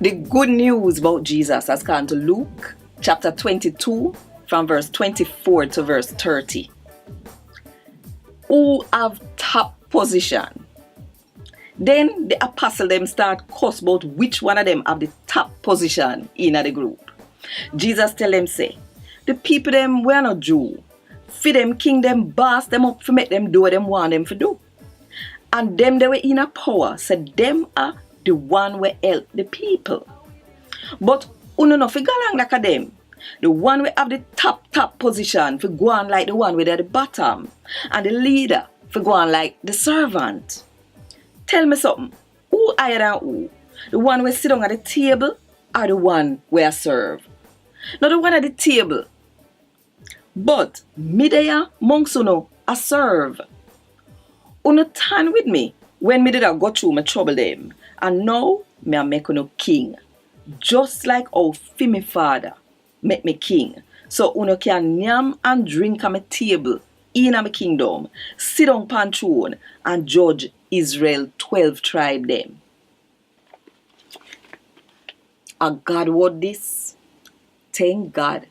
The good news about Jesus has gone to Luke chapter 22 from verse 24 to verse 30. Who have top position? Then the apostle them start cuss about which one of them have the top position in the group. Jesus tell them say, the people them were not Jew. For them king them boss them up for make them do what them want them to do. And them they were in a power, so them are the one we help the people. But uno no fi galang like a them. The one we have the top position for go on like the one with at the bottom. And the leader for go on like the servant. Tell me something. Who higher than who? The one we sit down at the table or the one we are serve? Not the one at the table. But me there amongst uno a serve. Uno turn with me when me did I go through my trouble them. And now me a make uno king. Just like how fi me father make me king. So uno can yam and drink at my table in my kingdom. Sit on pan throne and judge Israel 12 tribe them. A Gad Wod Dis. Thank God